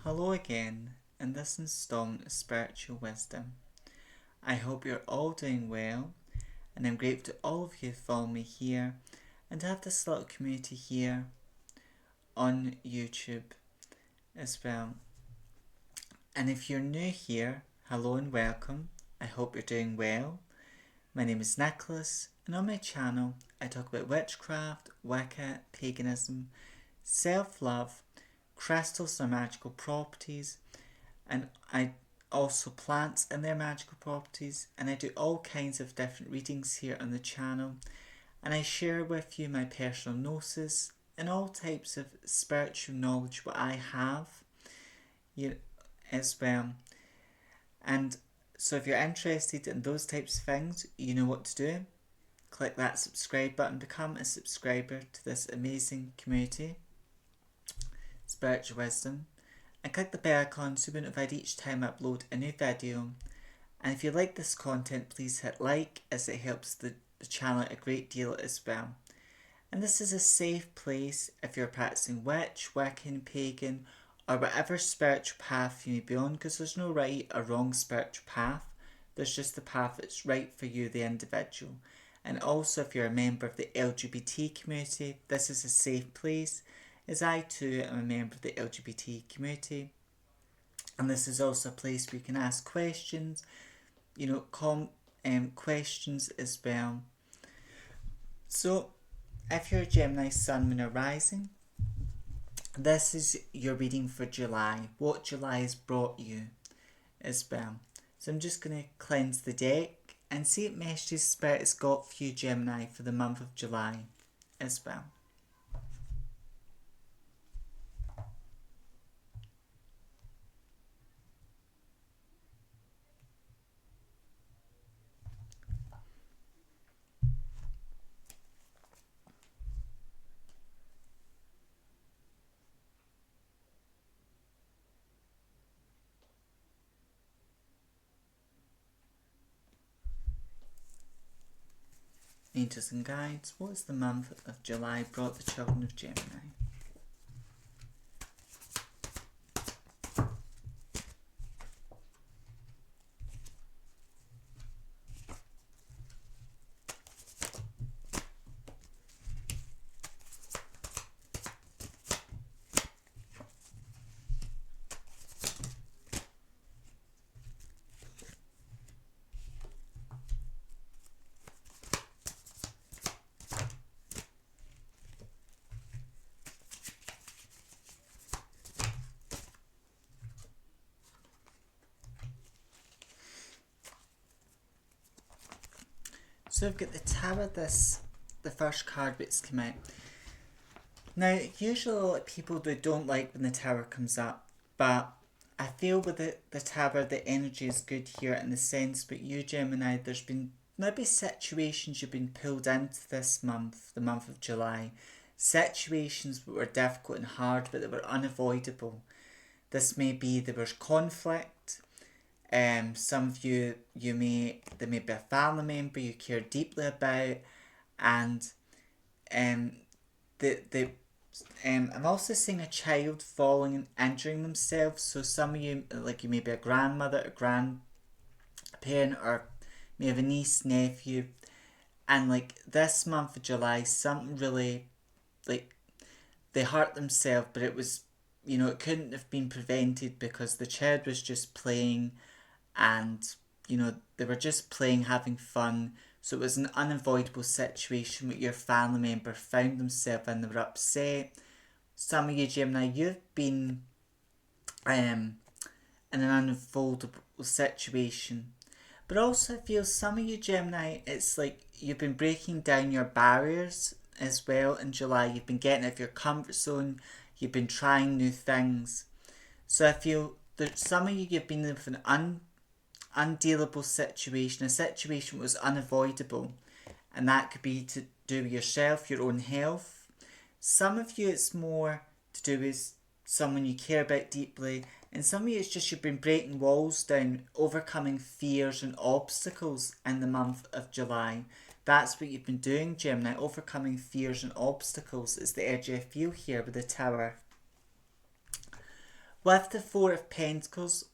Hello again in this installment of Spiritual Wisdom. I hope you're all doing well, and I'm grateful to all of you who follow me here and to have this little community here on YouTube as well. And if you're new here, hello and welcome. I hope you're doing well. My name is Nicholas, and on my channel I talk about witchcraft, Wicca, paganism, self-love, crystals and their magical properties, and I also plants and their magical properties, and I do all kinds of different readings here on the channel, and I share with you my personal gnosis and all types of spiritual knowledge what I have as well. And so if you're interested in those types of things, you know what to do. Click that subscribe button, become a subscriber to this amazing community, Spiritual Wisdom, and click the bell icon to be notified each time I upload a new video. And if you like this content, please hit like, as it helps the channel a great deal as well. And this is a safe place if you're practicing witch, Wiccan, pagan, or whatever spiritual path you may be on, because there's no right or wrong spiritual path. There's just the path that's right for you, the individual. And also if you're a member of the LGBT community, this is a safe place, as I too am a member of the LGBT community. And this is also a place where you can ask questions, questions as well. So if you're a Gemini Sun, Moon or Rising, this is your reading for July, what July has brought you as well. So I'm just going to cleanse the deck and see what messages Spirit has got for you, Gemini, for the month of July as well. Angels and guides, what has the month of July brought the children of Gemini? So I've got the Tower, the first card that's come out. Now, usually a lot of people don't like when the Tower comes up, but I feel with the Tower, the energy is good here in the sense, but you, Gemini, there's been maybe situations you've been pulled into this month, the month of July. Situations that were difficult and hard, but they were unavoidable. This may be there was conflict. Some of you, there may be a family member you care deeply about, and I'm also seeing a child falling and injuring themselves. So some of you, like you may be a grandmother, a grandparent, or may have a niece, nephew, and like this month of July, something really, like, they hurt themselves, but it was, it couldn't have been prevented because the child was just playing, and they were just playing, having fun. So it was an unavoidable situation where your family member found themselves and they were upset. Some of you, Gemini, you've been in an unavoidable situation. But also I feel some of you, Gemini, it's like you've been breaking down your barriers as well in July. You've been getting out of your comfort zone. You've been trying new things. So I feel that some of you, you've been with an undealable situation, a situation that was unavoidable, and that could be to do with yourself, your own health. Some of you, it's more to do with someone you care about deeply, and some of you, it's just you've been breaking walls down, overcoming fears and obstacles in the month of July. That's what you've been doing, Gemini, overcoming fears and obstacles is the energy I feel here with the Tower. With the Four of Pentacles,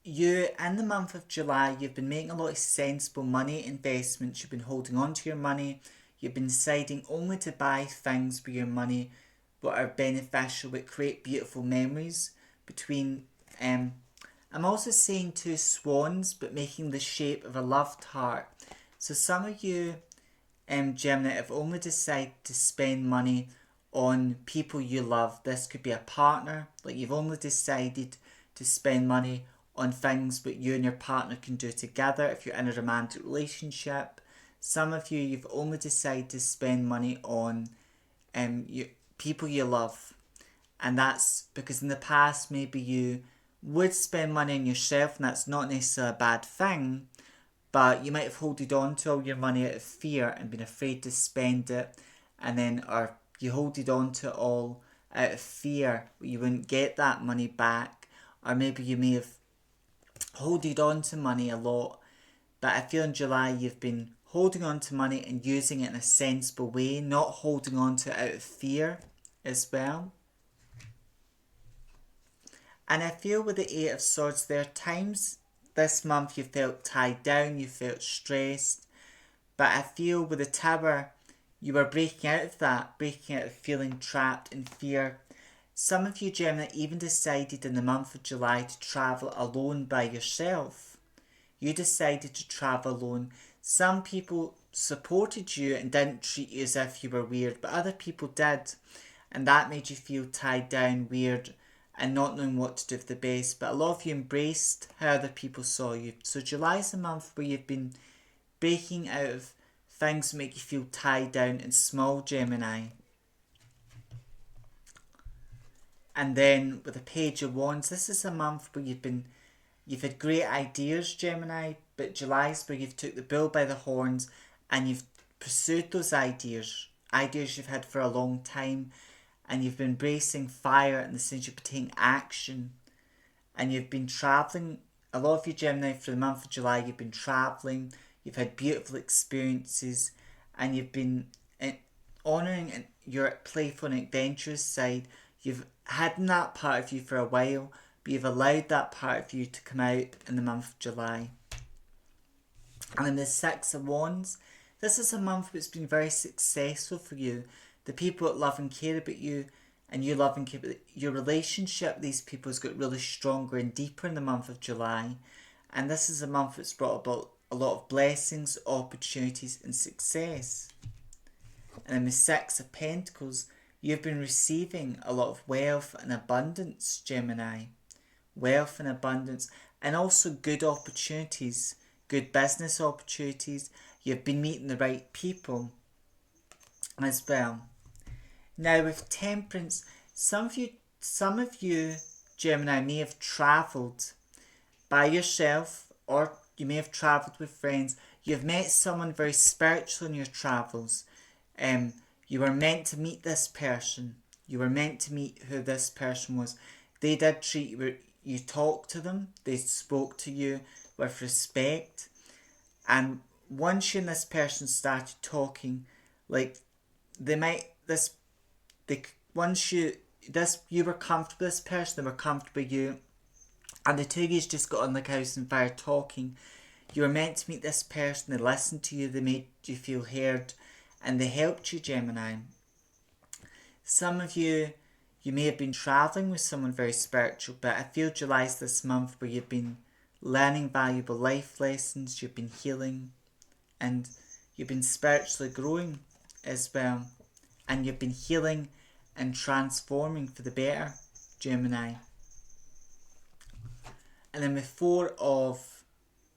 you, in the month of July, you've been making a lot of sensible money investments. You've been holding on to your money. You've been deciding only to buy things with your money that are beneficial, that create beautiful memories between. I'm also seeing two swans, but making the shape of a loved heart. So some of you, Gemini, have only decided to spend money on people you love. This could be a partner. Like, you've only decided to spend money on things that you and your partner can do together if you're in a romantic relationship. Some of you, you've only decided to spend money on people you love. And that's because in the past, maybe you would spend money on yourself, and that's not necessarily a bad thing, but you might have holded on to all your money out of fear and been afraid to spend it, and then, or you holded on to it all out of fear you wouldn't get that money back, or maybe you may have holded on to money a lot, but I feel in July you've been holding on to money and using it in a sensible way, not holding on to it out of fear as well. And I feel with the Eight of Swords, there are times this month you felt tied down, you felt stressed, but I feel with the Tower, you were breaking out of that, breaking out of feeling trapped in fear. Some of you, Gemini, even decided in the month of July to travel alone by yourself. You decided to travel alone. Some people supported you and didn't treat you as if you were weird, but other people did, and that made you feel tied down, weird, and not knowing what to do with the best. But a lot of you embraced how other people saw you. So July is a month where you've been breaking out of things that make you feel tied down and small, Gemini. And then with the Page of Wands, this is a month where you've had great ideas, Gemini, but July's where you've took the bull by the horns and you've pursued those ideas you've had for a long time, and you've been embracing fire in the sense you've been taking action, and you've been travelling. A lot of you, Gemini, for the month of July, you've been travelling, you've had beautiful experiences, and you've been honouring your playful and adventurous side. You've had that part of you for a while, but you've allowed that part of you to come out in the month of July. And in the Six of Wands, this is a month that's been very successful for you. The people that love and care about you, and you love and care about your relationship with these people has got really stronger and deeper in the month of July. And this is a month that's brought about a lot of blessings, opportunities and success. And in the Six of Pentacles, you've been receiving a lot of wealth and abundance, Gemini. Wealth and abundance, and also good opportunities, good business opportunities. You've been meeting the right people as well. Now with Temperance, some of you, Gemini, may have travelled by yourself, or you may have travelled with friends. You've met someone very spiritual in your travels. You were meant to meet this person. You were meant to meet who this person was. They did treat you, you talked to them, they spoke to you with respect. And once you and this person started talking, like, you were comfortable with this person, they were comfortable with you, and the two of you just got on like house and fire talking. You were meant to meet this person, they listened to you, they made you feel heard, and they helped you, Gemini. Some of you, you may have been travelling with someone very spiritual, but I feel July's this month where you've been learning valuable life lessons, you've been healing, and you've been spiritually growing as well. And you've been healing and transforming for the better, Gemini. And then with Four of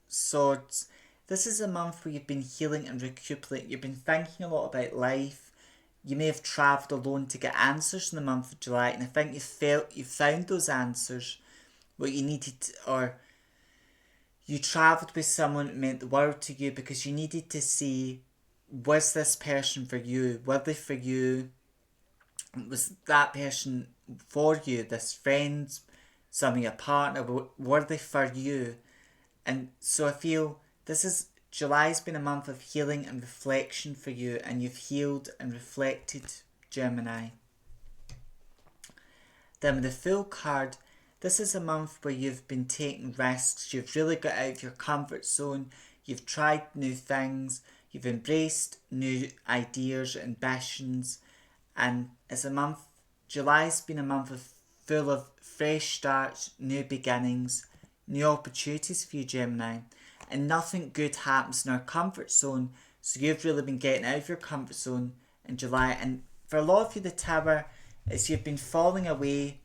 Swords, this is a month where you've been healing and recuperating. You've been thinking a lot about life. You may have travelled alone to get answers in the month of July, and I think you found those answers, what you needed, or you travelled with someone that meant the world to you because you needed to see, was this person for you? Were they for you? Was that person for you? This friend, some of your partner, were they for you? And so I feel July's been a month of healing and reflection for you, and you've healed and reflected, Gemini. Then with the Fool card, this is a month where you've been taking risks, you've really got out of your comfort zone, you've tried new things, you've embraced new ideas, ambitions, and it's a month, July's been a month full of fresh starts, new beginnings, new opportunities for you, Gemini. And nothing good happens in our comfort zone, so you've really been getting out of your comfort zone in July. And for a lot of you, the Tower is you've been falling away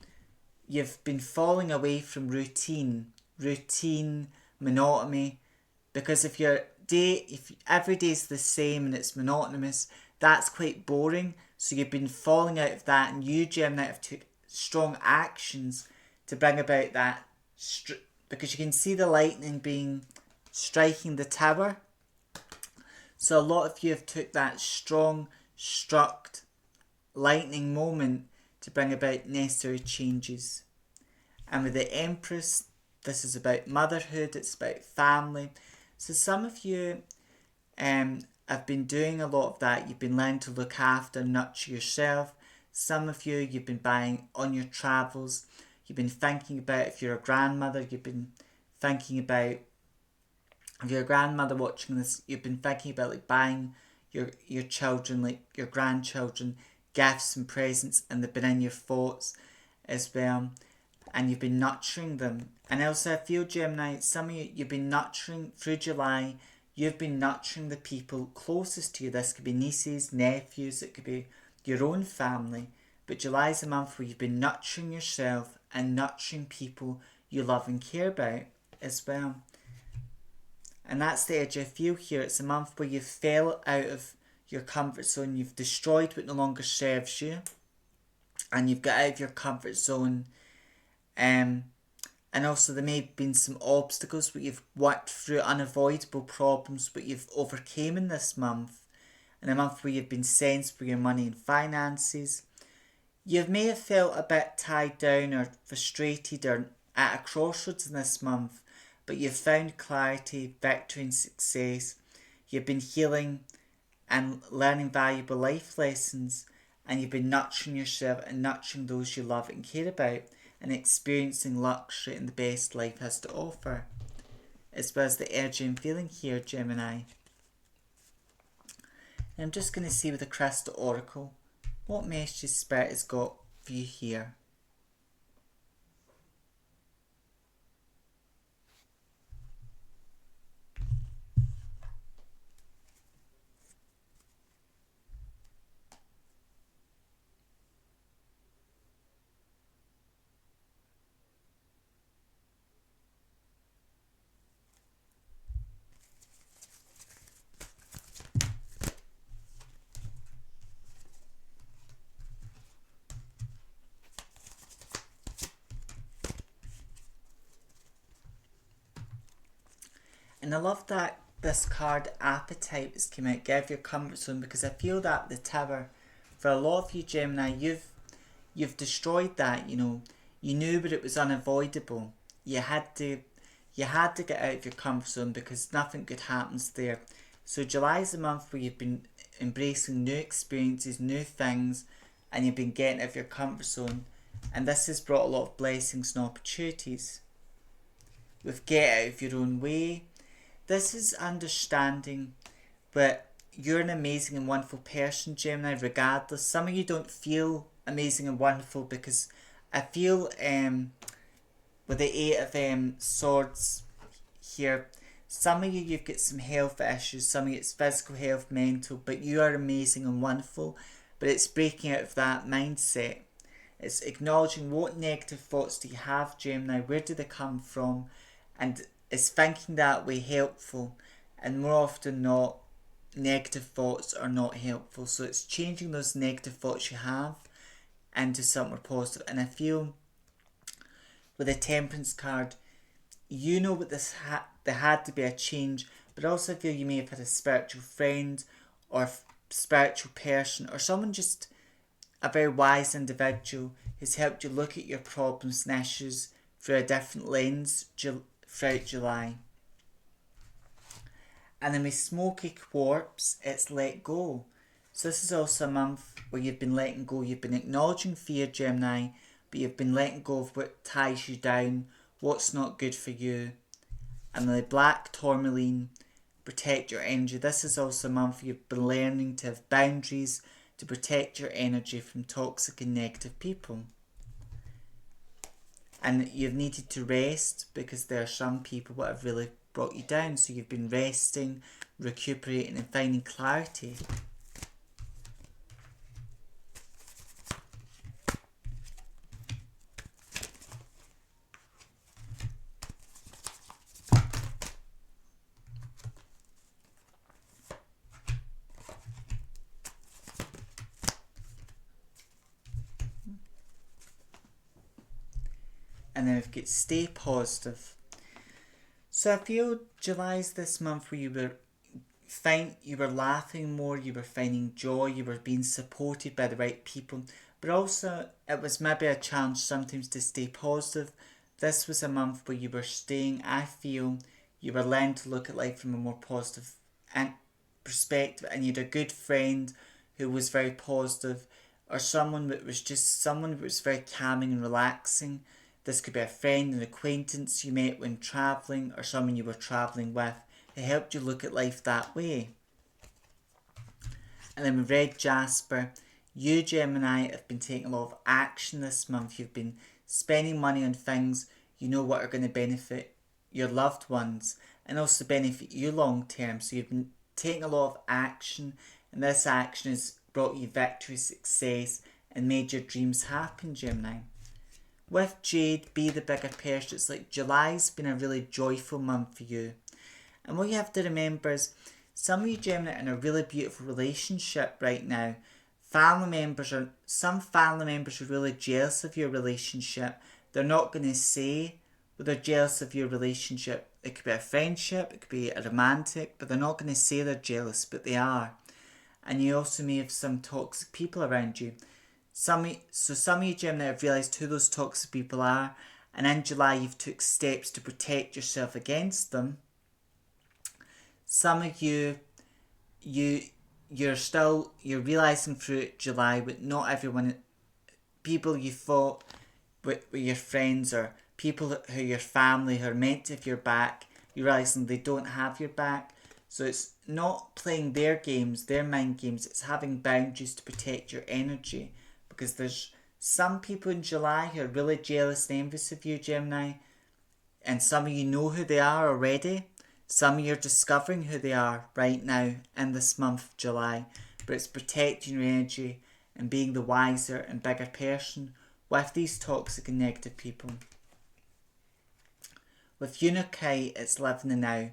from routine, monotony, because if every day is the same and it's monotonous, that's quite boring. So you've been falling out of that, and you, Gemini, have took strong actions to bring about that, because you can see the lightning striking the Tower. So a lot of you have took that strong struck lightning moment to bring about necessary changes. And with the Empress, this is about motherhood, it's about family. So some of you have been doing a lot of that. You've been learning to look after, nurture yourself. Some of you, you've been buying on your travels. You've been thinking about, if you're a grandmother, you've been thinking about, if you're a grandmother watching this, you've been thinking about like buying your children, like your grandchildren, gifts and presents, and they've been in your thoughts as well. And you've been nurturing them. And also I feel, Gemini, some of you, you've been nurturing through July. You've been nurturing the people closest to you. This could be nieces, nephews, it could be your own family. But July is a month where you've been nurturing yourself and nurturing people you love and care about as well. And that's the edge I feel here. It's a month where you fell out of your comfort zone. You've destroyed what no longer serves you. And you've got out of your comfort zone. And also there may have been some obstacles, but you've worked through unavoidable problems, but you've overcame in this month. In a month where you've been sensible with your money and finances. You may have felt a bit tied down or frustrated or at a crossroads in this month, but you've found clarity, victory and success. You've been healing and learning valuable life lessons, and you've been nurturing yourself and nurturing those you love and care about, and experiencing luxury and the best life has to offer. As well as the energy I'm feeling here, Gemini. And I'm just going to see with the Crystal Oracle what messages Spirit has got for you here. And I love that this card, Appetite, has come out, get out of your comfort zone, because I feel that the Tower, for a lot of you, Gemini, you've destroyed that, you know. You knew, but it was unavoidable. You had to get out of your comfort zone because nothing good happens there. So July is a month where you've been embracing new experiences, new things, and you've been getting out of your comfort zone. And this has brought a lot of blessings and opportunities. With get out of your own way. This is understanding that you're an amazing and wonderful person, Gemini, regardless. Some of you don't feel amazing and wonderful because I feel with the Eight of Swords here, some of you've got some health issues, some of you it's physical health, mental, but you are amazing and wonderful. But it's breaking out of that mindset. It's acknowledging what negative thoughts do you have, Gemini, where do they come from, and is thinking that way helpful? And more often not, negative thoughts are not helpful. So it's changing those negative thoughts you have into something positive. And I feel with the Temperance card, you know what there had to be a change, but also I feel you may have had a spiritual friend or spiritual person or someone, just a very wise individual who's helped you look at your problems and issues through a different lens throughout July. And then with Smoky Quartz, it's let go. So this is also a month where you've been letting go. You've been acknowledging fear, Gemini, but but you've been letting go of what ties you down, what's not good for you. And the black tourmaline, protect your energy. This is also a month where you've been learning to have boundaries to protect your energy from toxic and negative people. And you've needed to rest because there are some people that have really brought you down. So you've been resting, recuperating and finding clarity. And then we've got stay positive. So I feel July's this month where you were laughing more, you were finding joy, you were being supported by the right people, but also it was maybe a challenge sometimes to stay positive. This was a month where you were staying, I feel, you were learning to look at life from a more positive perspective, and you had a good friend who was very positive, or someone that was very calming and relaxing. This could be a friend, an acquaintance you met when travelling, or someone you were travelling with. It helped you look at life that way. And then with Red Jasper, you Gemini have been taking a lot of action this month. You've been spending money on things you know what are going to benefit your loved ones and also benefit you long term. So you've been taking a lot of action, and this action has brought you victory, success and made your dreams happen, Gemini. With Jade, be the bigger person. It's like July's been a really joyful month for you. And what you have to remember is some of you Gemini are in a really beautiful relationship right now. Some family members are really jealous of your relationship. They're not going to say they're jealous of your relationship. It could be a friendship, it could be a romantic, but they're not going to say they're jealous, but they are. And you also may have some toxic people around you. Some of you Gemini have realised who those toxic people are, and in July you've took steps to protect yourself against them. Some of you're realising through July with not everyone, people you thought were your friends or people who are your family who are meant to have your back, you're realising they don't have your back. So it's not playing their games, their mind games, it's having boundaries to protect your energy. Because there's some people in July who are really jealous and envious of you, Gemini. And some of you know who they are already. Some of you are discovering who they are right now in this month of July. But it's protecting your energy and being the wiser and bigger person with these toxic and negative people. With Unakite, it's living the now.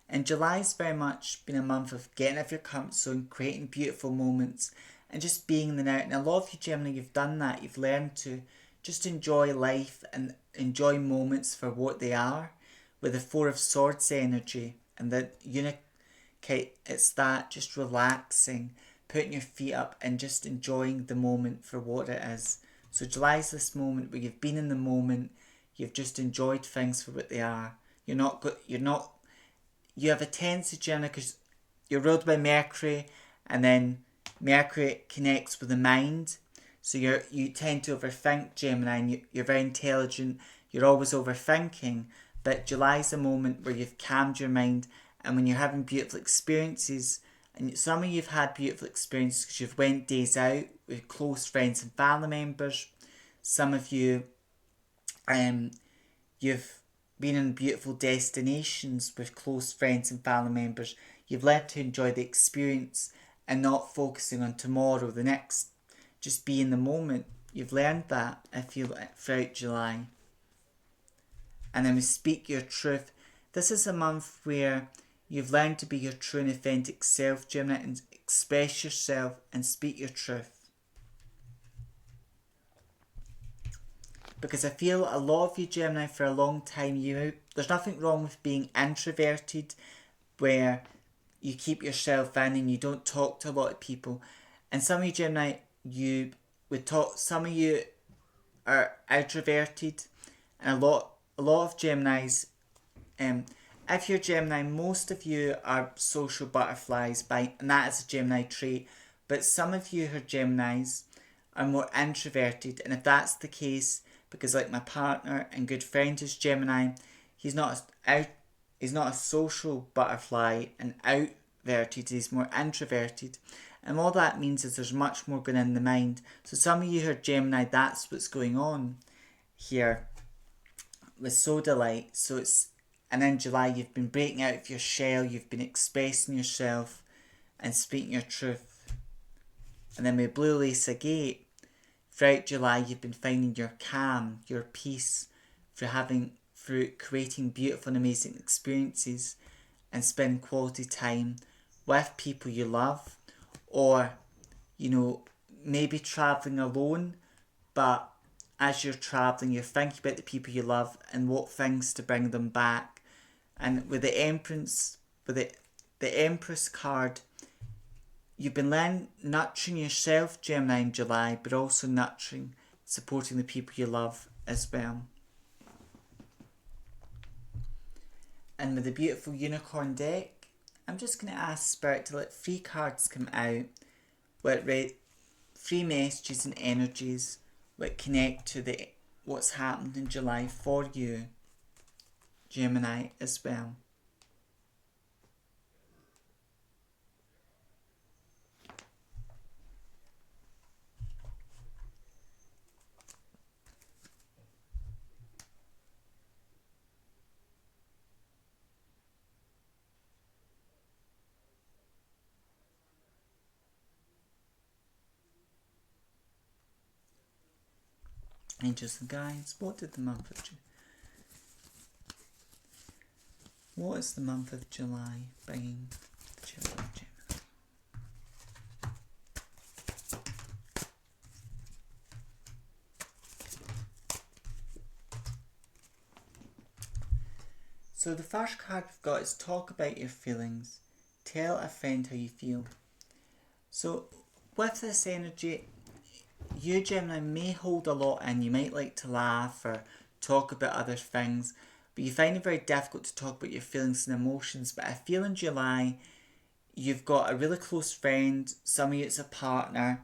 And July's very much been a month of getting out of your comfort zone, creating beautiful moments, and just being in the now. And a lot of you Gemini, you've done that. You've learned to just enjoy life and enjoy moments for what they are. With the Four of Swords energy and the Unakite, it's that just relaxing, putting your feet up and just enjoying the moment for what it is. So July's this moment where you've been in the moment, you've just enjoyed things for what they are. You have a tendency, Gemini, because you're ruled by Mercury, and then Mercury connects with the mind. So you tend to overthink, Gemini, and you're very intelligent. You're always overthinking. But July's a moment where you've calmed your mind, and when you're having beautiful experiences, and some of you've had beautiful experiences because you've went days out with close friends and family members. Some of you, you've been in beautiful destinations with close friends and family members. You've learned to enjoy the experience and not focusing on tomorrow, the next. Just be in the moment. You've learned that, I feel, throughout July. And then we speak your truth. This is a month where you've learned to be your true and authentic self, Gemini, and express yourself and speak your truth. Because I feel a lot of you Gemini for a long time, there's nothing wrong with being introverted, where you keep yourself in and you don't talk to a lot of people. And some of you Gemini, some of you are introverted, and a lot of Geminis, if you're Gemini, most of you are social butterflies, and that is a Gemini trait. But some of you who are Geminis are more introverted. And if that's the case, because like my partner and good friend is Gemini, he's not he's not a social butterfly and outverted, he's more introverted. And all that means is there's much more going in the mind. So some of you who are Gemini, that's what's going on here with Sodalite. So it's, and in July you've been breaking out of your shell, you've been expressing yourself and speaking your truth. And then with Blue Lace Agate, throughout July you've been finding your calm, your peace, through creating beautiful and amazing experiences and spending quality time with people you love, or maybe travelling alone, but as you're travelling you're thinking about the people you love and what things to bring them back. And with the Empress, the Empress card, you've been nurturing yourself, Gemini, in July, but also supporting the people you love as well. And with the beautiful Unicorn deck, I'm just going to ask Spirit to let 3 cards come out with 3 messages and energies that connect to what's happened in July for you, Gemini, as well. Angels and guides, what is the month of July bringing the children of Gemini? So the first card we've got is talk about your feelings. Tell a friend how you feel. So with this energy, you, Gemini, may hold a lot in. You might like to laugh or talk about other things, but you find it very difficult to talk about your feelings and emotions. But I feel in July you've got a really close friend, some of you it's a partner,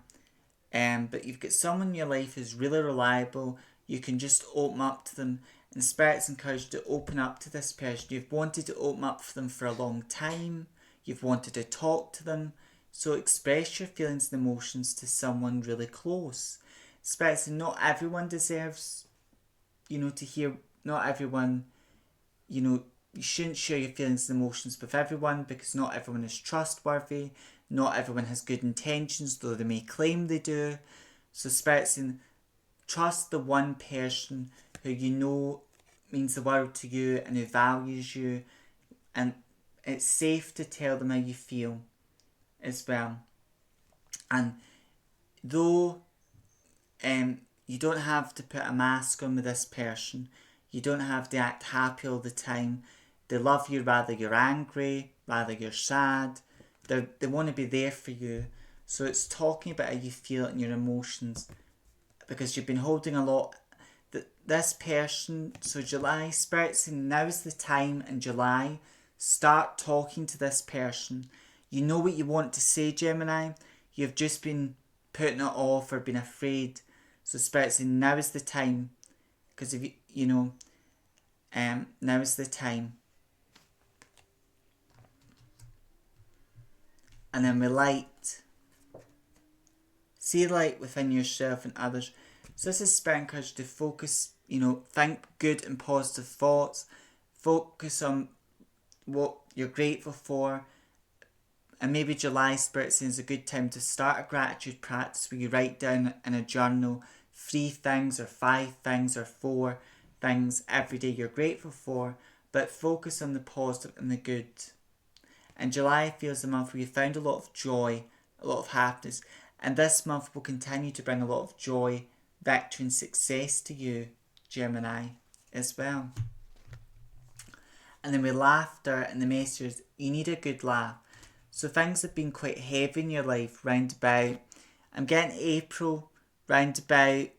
but you've got someone in your life who's really reliable. You can just open up to them, and Spirit's encouraged you to open up to this person. You've wanted to open up for them for a long time. You've wanted to talk to them. So express your feelings and emotions to someone really close. Spirit says not everyone deserves, to hear, not everyone, you shouldn't share your feelings and emotions with everyone, because not everyone is trustworthy. Not everyone has good intentions, though they may claim they do. So Spirit saying, trust the one person who means the world to you and who values you, and it's safe to tell them how you feel as well. And though you don't have to put a mask on with this person, you don't have to act happy all the time. They love you rather you're angry, rather you're sad. They want to be there for you. So it's talking about how you feel and your emotions, because you've been holding a lot. This person, so July, Spirit's saying now's the time in July. Start talking to this person. You know what you want to say, Gemini. You've just been putting it off or been afraid. So Spirit's saying now is the time. Because if now is the time. And then with light. See light within yourself and others. So this is Spirit encouraged to focus, think good and positive thoughts. Focus on what you're grateful for. And maybe July, Spirit saying, is a good time to start a gratitude practice where you write down in a journal 3 things or 5 things or 4 things every day you're grateful for, but focus on the positive and the good. And July feels a month where you found a lot of joy, a lot of happiness, and this month will continue to bring a lot of joy, victory and success to you, Gemini, as well. And then with laughter and the messages, you need a good laugh. So things have been quite heavy in your life round about, I'm getting April, round about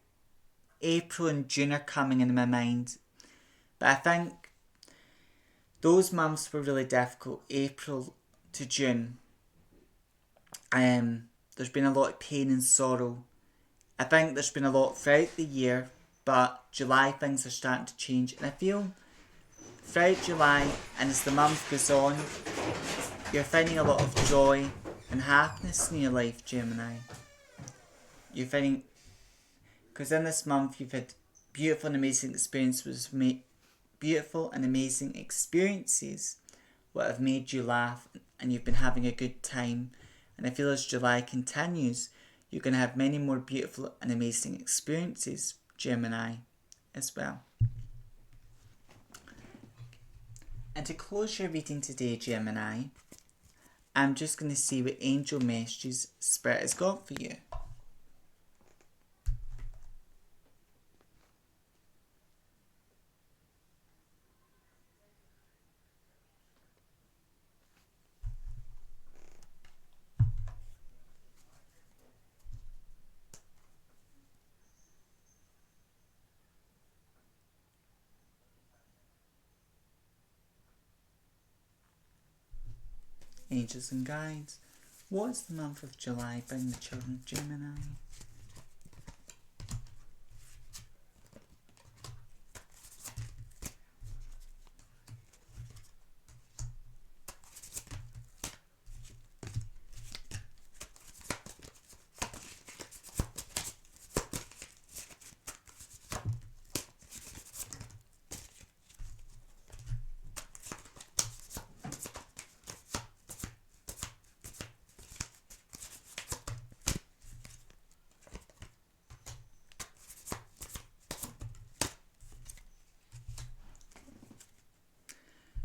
April and June are coming in my mind. But I think those months were really difficult, April to June. There's been a lot of pain and sorrow. I think there's been a lot throughout the year, but July things are starting to change. And I feel throughout July and as the month goes on, you're finding a lot of joy and happiness in your life, Gemini. You're finding, because in this month you've had beautiful and amazing experiences, beautiful and amazing experiences what have made you laugh, and you've been having a good time. And I feel as July continues, you're going to have many more beautiful and amazing experiences, Gemini, as well. And to close your reading today, Gemini, I'm just going to see what angel messages Spirit has got for you. Angels and guides, what is the month of July bring the children of Gemini?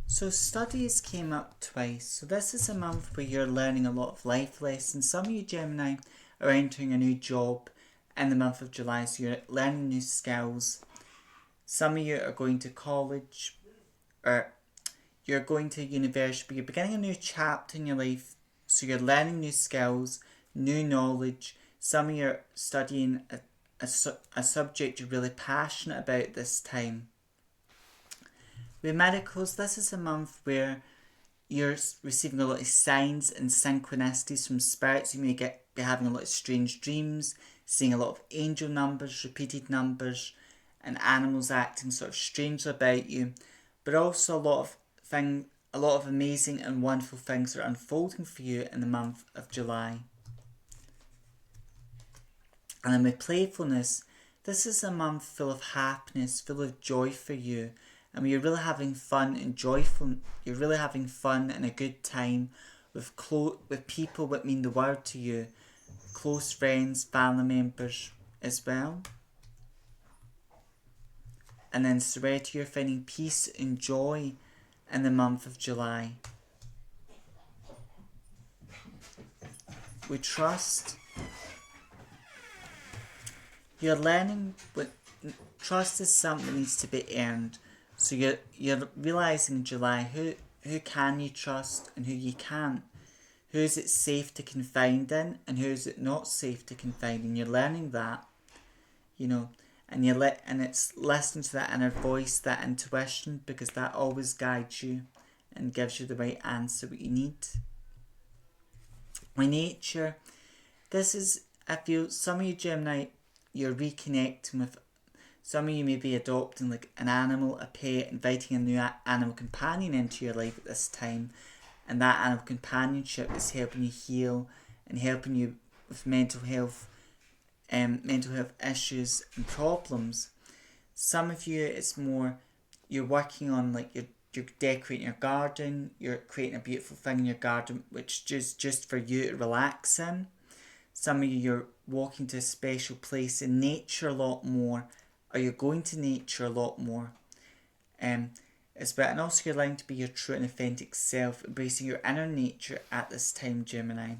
So studies came up twice. So this is a month where you're learning a lot of life lessons. Some of you Gemini are entering a new job in the month of July, so you're learning new skills. Some of you are going to college, or you're going to university, but you're beginning a new chapter in your life. So you're learning new skills, new knowledge. Some of you are studying a subject you're really passionate about this time. With miracles, this is a month where you're receiving a lot of signs and synchronicities from spirits. You may be having a lot of strange dreams, seeing a lot of angel numbers, repeated numbers, and animals acting sort of strangely about you. But also a lot of amazing and wonderful things are unfolding for you in the month of July. And then with playfulness, this is a month full of happiness, full of joy for you. And you're really having fun and joyful. You're really having fun and a good time with people that mean the world to you, close friends, family members as well. And then serenity, you're finding peace and joy in the month of July. With trust, you're learning what trust is something that needs to be earned. So you're realising in July who can you trust and who you can't. Who is it safe to confide in and who is it not safe to confide in. You're learning that, and it's listening to that inner voice, that intuition, because that always guides you and gives you the right answer what you need. With nature, I feel some of you Gemini, you're reconnecting with. Some of you may be adopting like an animal, a pet, inviting a new animal companion into your life at this time. And that animal companionship is helping you heal and helping you with mental health issues and problems. Some of you, it's more, you're working on like you're decorating your garden, you're creating a beautiful thing in your garden, which is just for you to relax in. Some of you, you're walking to a special place in nature a lot more, or you're going to nature a lot more. And also you're learning to be your true and authentic self, embracing your inner nature at this time, Gemini.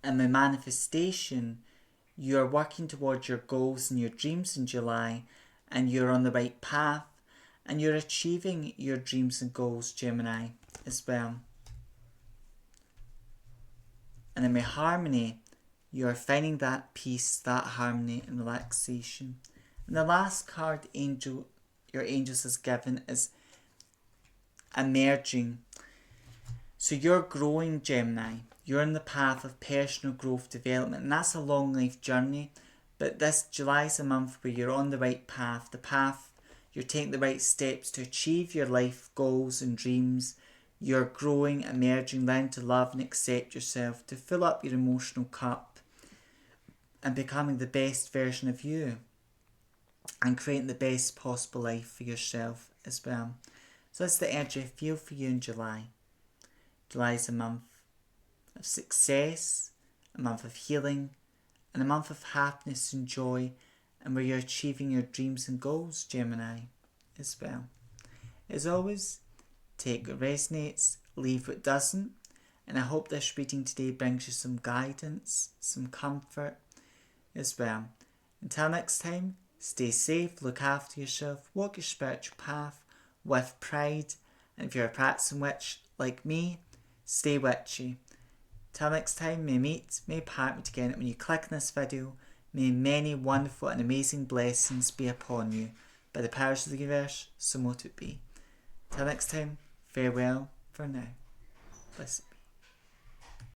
And the manifestation, you are working towards your goals and your dreams in July, and you're on the right path, and you're achieving your dreams and goals, Gemini, as well. And then with harmony, you are finding that peace, that harmony and relaxation. And the last card your angels has given is emerging. So you're growing, Gemini. You're on the path of personal growth development, and that's a long life journey. But this July is a month where you're on the right path, you're taking the right steps to achieve your life goals and dreams. You're growing, emerging, learning to love and accept yourself, to fill up your emotional cup and becoming the best version of you and creating the best possible life for yourself as well. So that's the energy I feel for you in July. July is a month of success, a month of healing, and a month of happiness and joy, and where you're achieving your dreams and goals, Gemini, as well. As always, take what resonates, leave what doesn't, and I hope this reading today brings you some guidance, some comfort as well. Until next time, stay safe, look after yourself, walk your spiritual path with pride, and if you're a practicing witch like me, stay witchy. Till next time, may meet, may part me again. When you click on this video, may many wonderful and amazing blessings be upon you. By the powers of the universe, so mote it be. Till next time, farewell for now. Blessings.